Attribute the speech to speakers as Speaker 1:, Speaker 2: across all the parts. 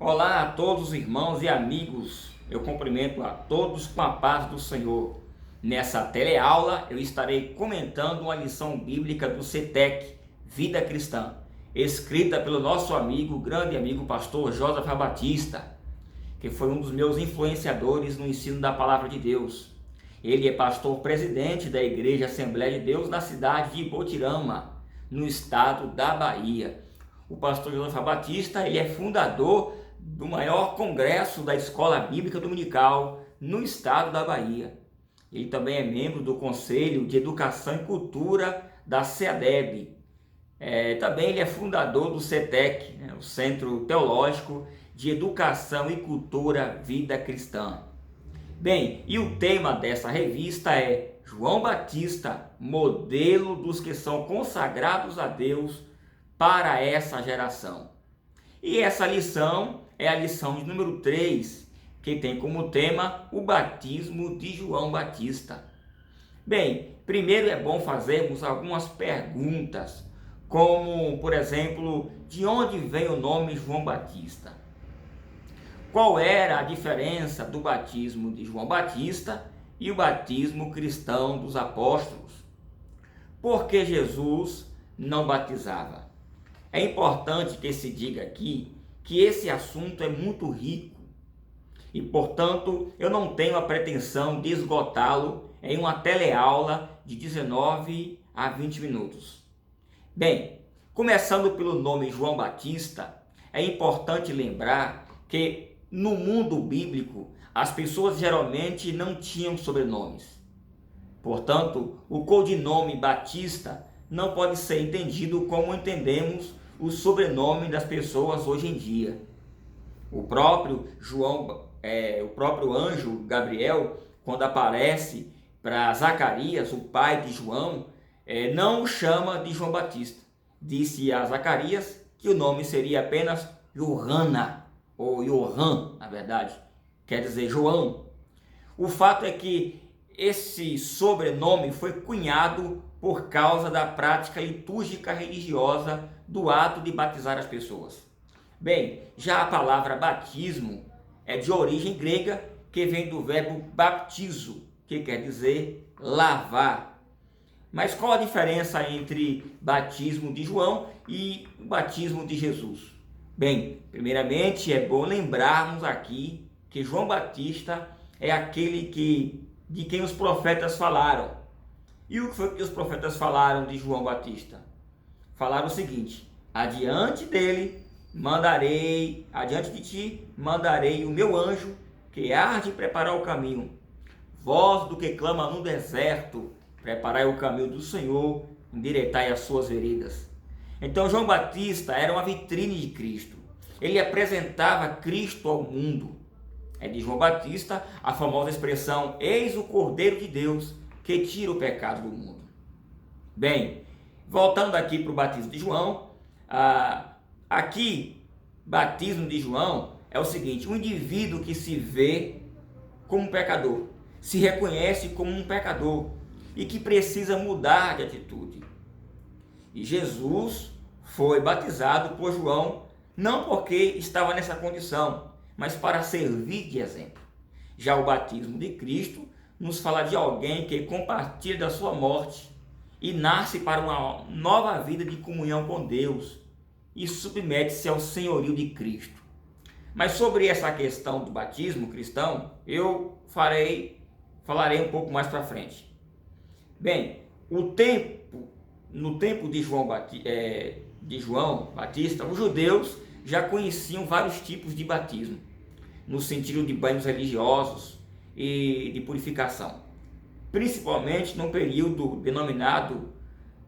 Speaker 1: Olá a todos os irmãos e amigos, eu cumprimento a todos com a paz do Senhor. Nessa teleaula eu estarei comentando uma lição bíblica do CETEC, Vida Cristã, escrita pelo nosso grande amigo pastor Josafá Batista, que foi um dos meus influenciadores no ensino da Palavra de Deus. Ele é pastor presidente da Igreja Assembleia de Deus na cidade de Ipotirama, no estado da Bahia. O pastor Josafá Batista, ele é fundador do maior congresso da Escola Bíblica Dominical no estado da Bahia. Ele também é membro do Conselho de Educação e Cultura da CEADEB. Também ele é fundador do CETEC, o Centro Teológico de Educação e Cultura Vida Cristã. Bem, e o tema dessa revista é João Batista, modelo dos que são consagrados a Deus para essa geração. E essa lição é a lição de número 3, que tem como tema o batismo de João Batista. Bem, primeiro é bom fazermos algumas perguntas, como, por exemplo, de onde vem o nome João Batista? Qual era a diferença do batismo de João Batista e o batismo cristão dos apóstolos? Por que Jesus não batizava? É importante que se diga aqui que esse assunto é muito rico e, portanto, eu não tenho a pretensão de esgotá-lo em uma teleaula de 19 a 20 minutos. Bem, começando pelo nome João Batista, é importante lembrar que no mundo bíblico as pessoas geralmente não tinham sobrenomes. Portanto, o codinome Batista não pode ser entendido como entendemos o sobrenome das pessoas hoje em dia. O próprio anjo Gabriel, quando aparece para Zacarias, o pai de João, não o chama de João Batista. Disse a Zacarias que o nome seria apenas Johanna, ou Johan, na verdade, quer dizer João. O fato é que esse sobrenome foi cunhado por causa da prática litúrgica religiosa do ato de batizar as pessoas. Bem, já a palavra batismo é de origem grega, que vem do verbo baptizo, que quer dizer lavar. Mas qual a diferença entre batismo de João e o batismo de Jesus? Bem, primeiramente é bom lembrarmos aqui que João Batista é aquele de quem os profetas falaram. E o que foi que os profetas falaram de João Batista? Falaram o seguinte: adiante de ti mandarei o meu anjo, que há de preparar o caminho. Voz do que clama no deserto, preparai o caminho do Senhor, endireitai as suas veredas. Então João Batista era uma vitrine de Cristo. Ele apresentava Cristo ao mundo. É de João Batista a famosa expressão: eis o Cordeiro de Deus que tira o pecado do mundo. Bem, voltando aqui para o batismo de João, batismo de João é o seguinte: um indivíduo que se vê como um pecador, se reconhece como um pecador e que precisa mudar de atitude. E Jesus foi batizado por João não porque estava nessa condição, mas para servir de exemplo. Já o batismo de Cristo nos fala de alguém que compartilha da sua morte e nasce para uma nova vida de comunhão com Deus e submete-se ao senhorio de Cristo. Mas sobre essa questão do batismo cristão, eu falarei um pouco mais para frente. Bem, no tempo de João Batista, os judeus já conheciam vários tipos de batismo, no sentido de banhos religiosos e de purificação, principalmente num período denominado,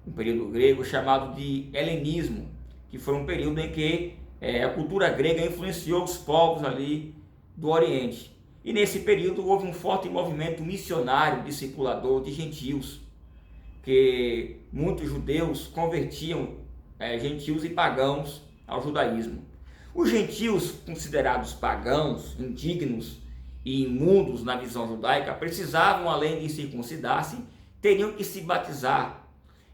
Speaker 1: um período grego chamado de helenismo, que foi um período em que a cultura grega influenciou os povos ali do Oriente. E nesse período houve um forte movimento missionário, discipulador de gentios, que muitos judeus convertiam gentios e pagãos ao judaísmo. Os gentios, considerados pagãos, indignos e imundos na visão judaica, precisavam, além de circuncidar-se, teriam que se batizar.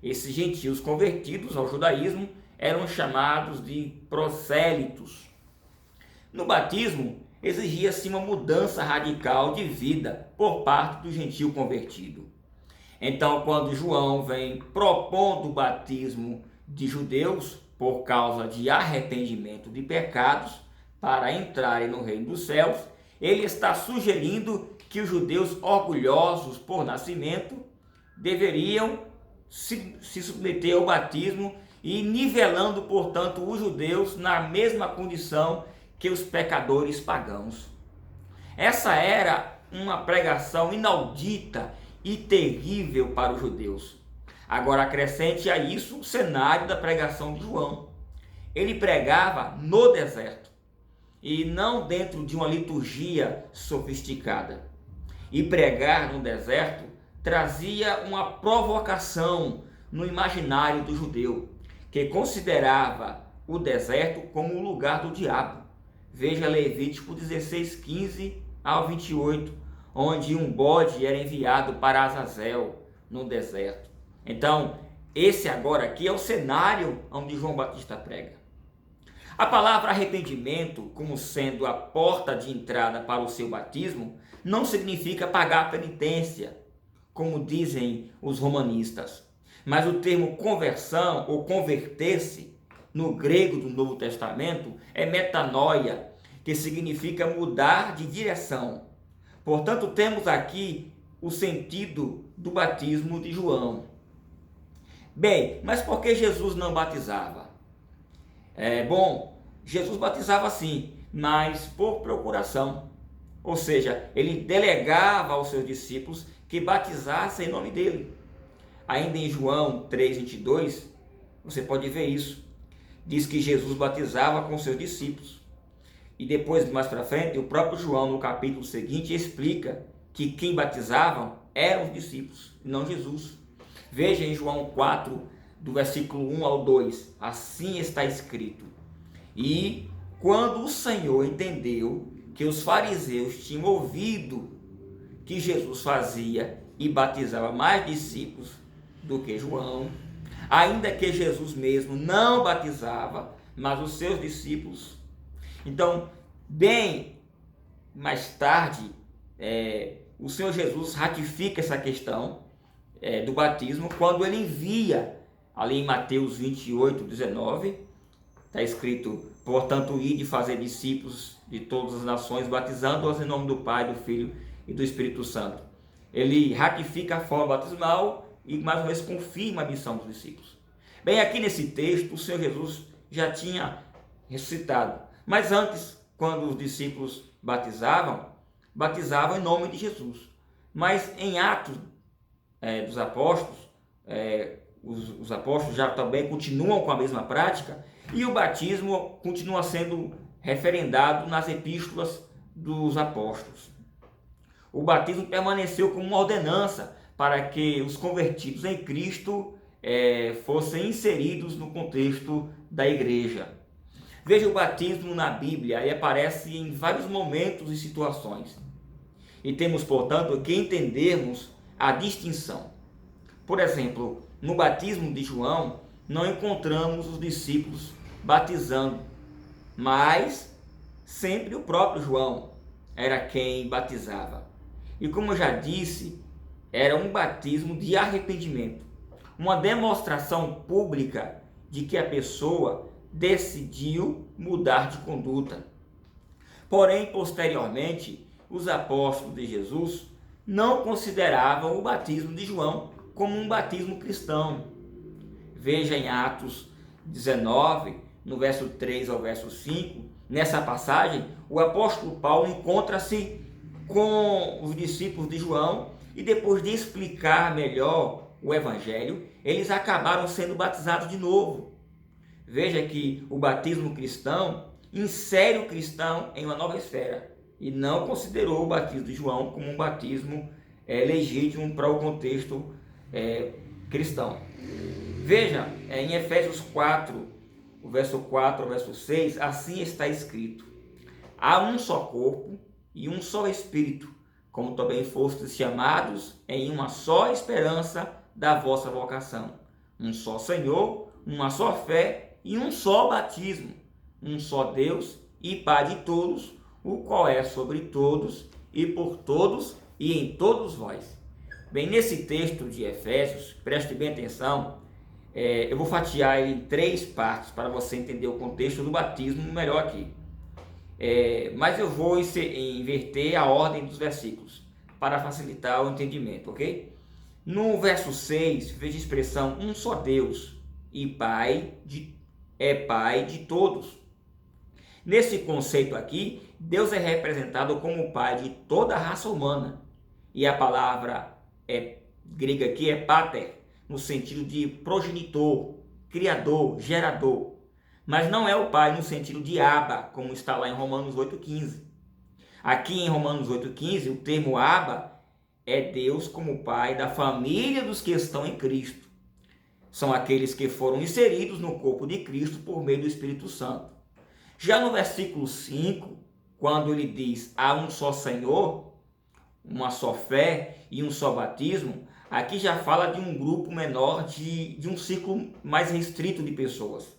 Speaker 1: Esses gentios convertidos ao judaísmo eram chamados de prosélitos. No batismo, exigia-se uma mudança radical de vida por parte do gentio convertido. Então, quando João vem propondo o batismo de judeus por causa de arrependimento de pecados para entrarem no reino dos céus, ele está sugerindo que os judeus orgulhosos por nascimento deveriam se submeter ao batismo e nivelando, portanto, os judeus na mesma condição que os pecadores pagãos. Essa era uma pregação inaudita e terrível para os judeus. Agora acrescente a isso o cenário da pregação de João. Ele pregava no deserto e não dentro de uma liturgia sofisticada. E pregar no deserto trazia uma provocação no imaginário do judeu, que considerava o deserto como o lugar do diabo. Veja Levítico 16, 15 ao 28, onde um bode era enviado para Azazel no deserto. Então, esse agora aqui é o cenário onde João Batista prega. A palavra arrependimento, como sendo a porta de entrada para o seu batismo, não significa pagar penitência, como dizem os romanistas. Mas o termo conversão ou converter-se, no grego do Novo Testamento, é metanoia, que significa mudar de direção. Portanto, temos aqui o sentido do batismo de João. Bem, mas por que Jesus não batizava? Jesus batizava sim, mas por procuração. Ou seja, ele delegava aos seus discípulos que batizassem em nome dele. Ainda em João 3,22, você pode ver isso. Diz que Jesus batizava com seus discípulos. E depois, mais para frente, o próprio João, no capítulo seguinte, explica que quem batizavam eram os discípulos, não Jesus. Veja em João 4, do versículo 1 ao 2, assim está escrito: e quando o Senhor entendeu que os fariseus tinham ouvido que Jesus fazia e batizava mais discípulos do que João, ainda que Jesus mesmo não batizava, mas os seus discípulos. Então, bem mais tarde, o Senhor Jesus ratifica essa questão do batismo quando ele envia, ali em Mateus 28, 19, está escrito: portanto, ide fazer discípulos de todas as nações, batizando-os em nome do Pai, do Filho e do Espírito Santo. Ele ratifica a forma batismal e mais uma vez confirma a missão dos discípulos. Bem, aqui nesse texto, o Senhor Jesus já tinha ressuscitado. Mas antes, quando os discípulos batizavam em nome de Jesus. Mas em Atos dos Apóstolos, os apóstolos já também continuam com a mesma prática e o batismo continua sendo referendado nas epístolas dos apóstolos. O batismo permaneceu como uma ordenança para que os convertidos em Cristo fossem inseridos no contexto da igreja. Veja o batismo na Bíblia, ele aparece em vários momentos e situações. E temos, portanto, que entendermos a distinção. Por exemplo, no batismo de João, não encontramos os discípulos batizando, mas sempre o próprio João era quem batizava. E como eu já disse, era um batismo de arrependimento, uma demonstração pública de que a pessoa decidiu mudar de conduta. Porém, posteriormente, os apóstolos de Jesus não consideravam o batismo de João como um batismo cristão. Veja em Atos 19, no verso 3 ao verso 5, nessa passagem, o apóstolo Paulo encontra-se com os discípulos de João e depois de explicar melhor o evangelho, eles acabaram sendo batizados de novo. Veja que o batismo cristão insere o cristão em uma nova esfera e não considerou o batismo de João como um batismo legítimo para o contexto cristão. Veja, em Efésios 4, o verso 4 ao verso 6, assim está escrito: há um só corpo e um só Espírito, como também fostes chamados em uma só esperança da vossa vocação. Um só Senhor, uma só fé e um só batismo. Um só Deus e Pai de todos, o qual é sobre todos e por todos e em todos vós. Bem, nesse texto de Efésios, preste bem atenção, eu vou fatiar ele em 3 partes para você entender o contexto do batismo melhor aqui. Mas eu vou inverter a ordem dos versículos para facilitar o entendimento, ok? No verso 6, veja a expressão um só Deus e Pai de todos. Nesse conceito aqui, Deus é representado como o Pai de toda a raça humana. E a palavra grega aqui é pater, no sentido de progenitor, criador, gerador. Mas não é o Pai no sentido de Abba, como está lá em Romanos 8,15. Aqui em Romanos 8,15, o termo Abba é Deus como Pai da família dos que estão em Cristo. São aqueles que foram inseridos no corpo de Cristo por meio do Espírito Santo. Já no versículo 5, quando ele diz há um só Senhor, uma só fé e um só batismo, aqui já fala de um grupo menor, de um círculo mais restrito de pessoas.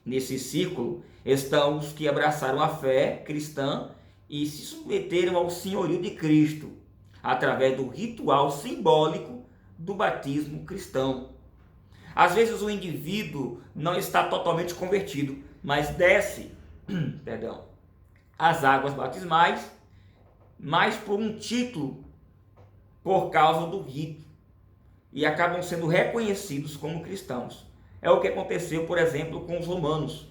Speaker 1: Nesse círculo estão os que abraçaram a fé cristã e se submeteram ao senhorio de Cristo, através do ritual simbólico do batismo cristão. Às vezes o indivíduo não está totalmente convertido, mas desce as águas batismais, mas por um título, por causa do rito, e acabam sendo reconhecidos como cristãos. É o que aconteceu, por exemplo, com os romanos,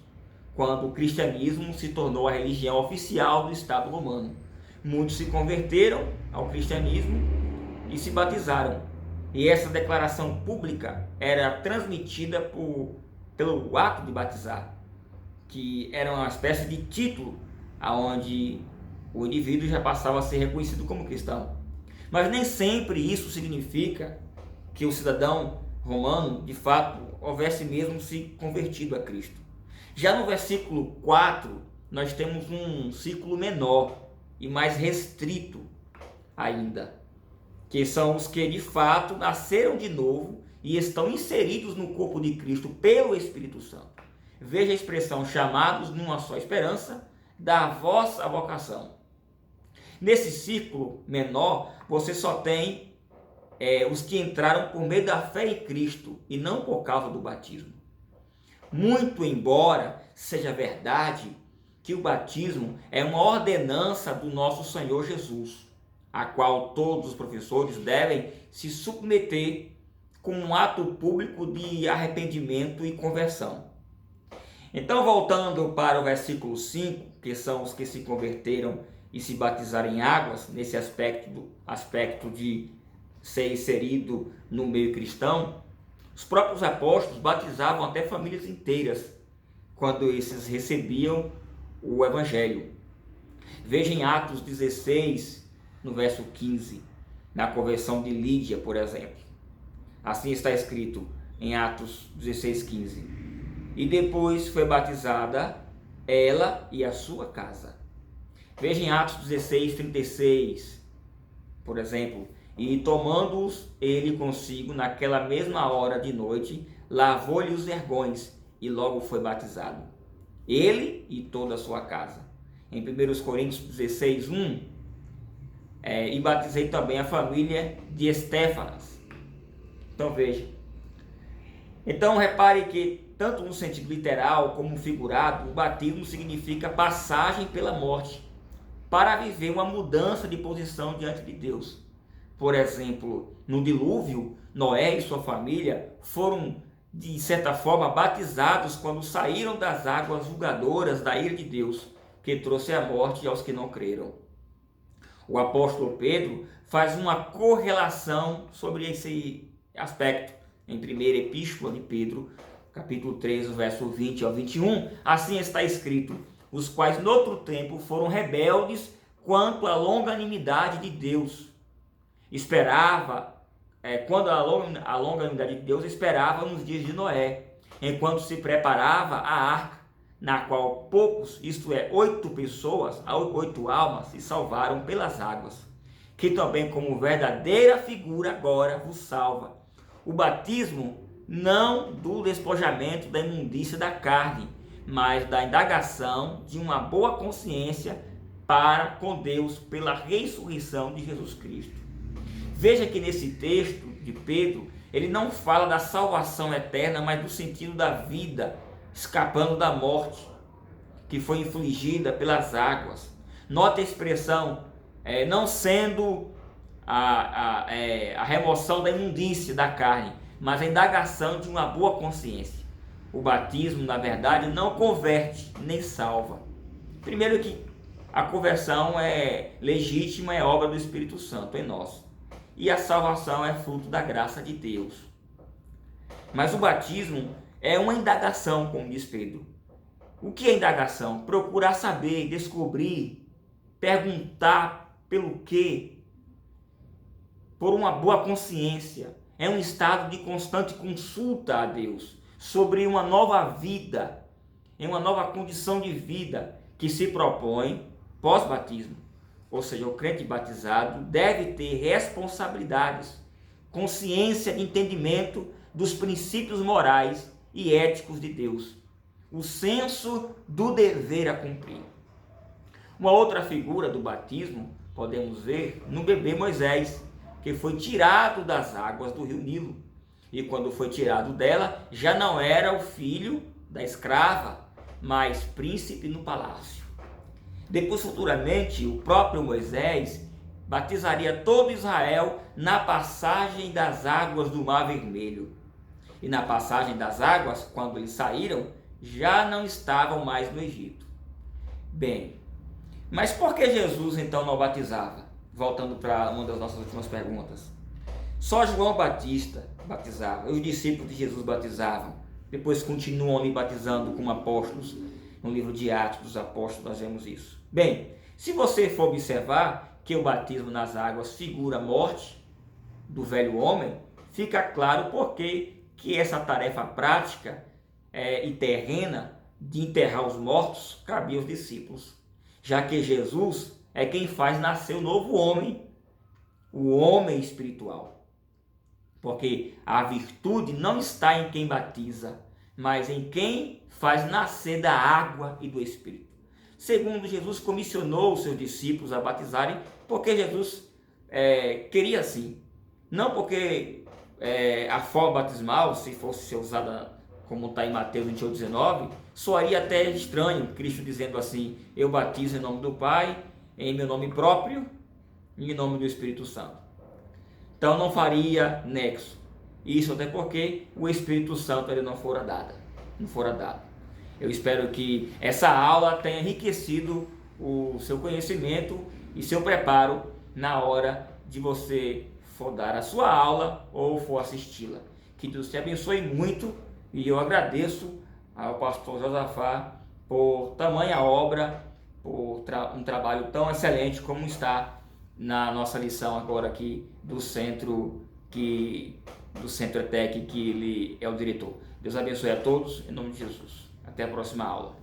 Speaker 1: quando o cristianismo se tornou a religião oficial do Estado romano. Muitos se converteram ao cristianismo e se batizaram. E essa declaração pública era transmitida pelo ato de batizar, que era uma espécie de título aonde o indivíduo já passava a ser reconhecido como cristão. Mas nem sempre isso significa que o cidadão romano, de fato, houvesse mesmo se convertido a Cristo. Já no versículo 4, nós temos um círculo menor e mais restrito ainda, que são os que de fato nasceram de novo e estão inseridos no corpo de Cristo pelo Espírito Santo. Veja a expressão chamados numa só esperança da vossa vocação. Nesse círculo menor, você só tem os que entraram por meio da fé em Cristo e não por causa do batismo. Muito embora seja verdade que o batismo é uma ordenança do nosso Senhor Jesus, a qual todos os professores devem se submeter como um ato público de arrependimento e conversão. Então, voltando para o versículo 5, que são os que se converteram e se batizaram em águas, nesse aspecto de ser inserido no meio cristão, os próprios apóstolos batizavam até famílias inteiras quando esses recebiam o Evangelho. Veja em Atos 16, no verso 15, na conversão de Lídia, por exemplo. Assim está escrito em Atos 16, 15. E depois foi batizada ela e a sua casa. Veja em Atos 16, 36, por exemplo. E tomando-os ele consigo naquela mesma hora de noite, lavou-lhe os vergões e logo foi batizado, ele e toda a sua casa. Em 1 Coríntios 16, 1, e batizei também a família de Estéfanas. Então veja. Então repare que tanto no sentido literal como figurado, o batismo significa passagem pela morte, para viver uma mudança de posição diante de Deus. Por exemplo, no dilúvio, Noé e sua família foram, de certa forma, batizados quando saíram das águas julgadoras da ira de Deus, que trouxe a morte aos que não creram. O apóstolo Pedro faz uma correlação sobre esse aspecto em 1ª Epístola de Pedro, capítulo 3, verso 20 ao 21. Assim está escrito: os quais noutro tempo foram rebeldes quanto à longanimidade de Deus. Quando a longanimidade de Deus esperava nos dias de Noé, enquanto se preparava a arca, na qual poucos, isto é, 8 pessoas, 8 almas, se salvaram pelas águas, que também como verdadeira figura agora vos salva. O batismo não do despojamento da imundícia da carne, mas da indagação de uma boa consciência para com Deus pela ressurreição de Jesus Cristo. Veja que nesse texto de Pedro, ele não fala da salvação eterna, mas do sentido da vida, escapando da morte, que foi infligida pelas águas. Nota a expressão, não sendo a remoção da imundície da carne, mas a indagação de uma boa consciência. O batismo, na verdade, não converte nem salva. Primeiro que a conversão é legítima, é obra do Espírito Santo em nós. E a salvação é fruto da graça de Deus. Mas o batismo é uma indagação, como diz Pedro. O que é indagação? Procurar saber, descobrir, perguntar pelo quê, por uma boa consciência. É um estado de constante consulta a Deus sobre uma nova vida, em uma nova condição de vida que se propõe pós-batismo. Ou seja, o crente batizado deve ter responsabilidades, consciência de entendimento dos princípios morais e éticos de Deus, o senso do dever a cumprir. Uma outra figura do batismo podemos ver no bebê Moisés, que foi tirado das águas do rio Nilo. E quando foi tirado dela, já não era o filho da escrava, mas príncipe no palácio. Depois, futuramente, o próprio Moisés batizaria todo Israel na passagem das águas do Mar Vermelho. E na passagem das águas, quando eles saíram, já não estavam mais no Egito. Bem, mas por que Jesus então não batizava? Voltando para uma das nossas últimas perguntas. Só João Batista batizava, os discípulos de Jesus batizavam, depois continuam ali batizando como apóstolos. No livro de Atos dos Apóstolos nós vemos isso. Bem, se você for observar que o batismo nas águas figura a morte do velho homem, fica claro porque que essa tarefa prática e terrena de enterrar os mortos cabia aos discípulos, já que Jesus é quem faz nascer o novo homem, o homem espiritual. Porque a virtude não está em quem batiza, mas em quem faz nascer da água e do Espírito. Segundo, Jesus comissionou os seus discípulos a batizarem, porque Jesus queria assim. Não porque a forma batismal, se fosse ser usada como está em Mateus 28:19, soaria até estranho, Cristo dizendo assim: eu batizo em nome do Pai, em meu nome próprio e em nome do Espírito Santo. Então não faria nexo. Isso até porque o Espírito Santo ele não fora dado. Eu espero que essa aula tenha enriquecido o seu conhecimento e seu preparo na hora de você for dar a sua aula ou for assisti-la. Que Deus te abençoe muito e eu agradeço ao pastor Josafá por tamanha obra, por um trabalho tão excelente como está na nossa lição agora aqui do Centro ETEC, que ele é o diretor. Deus abençoe a todos, em nome de Jesus. Até a próxima aula.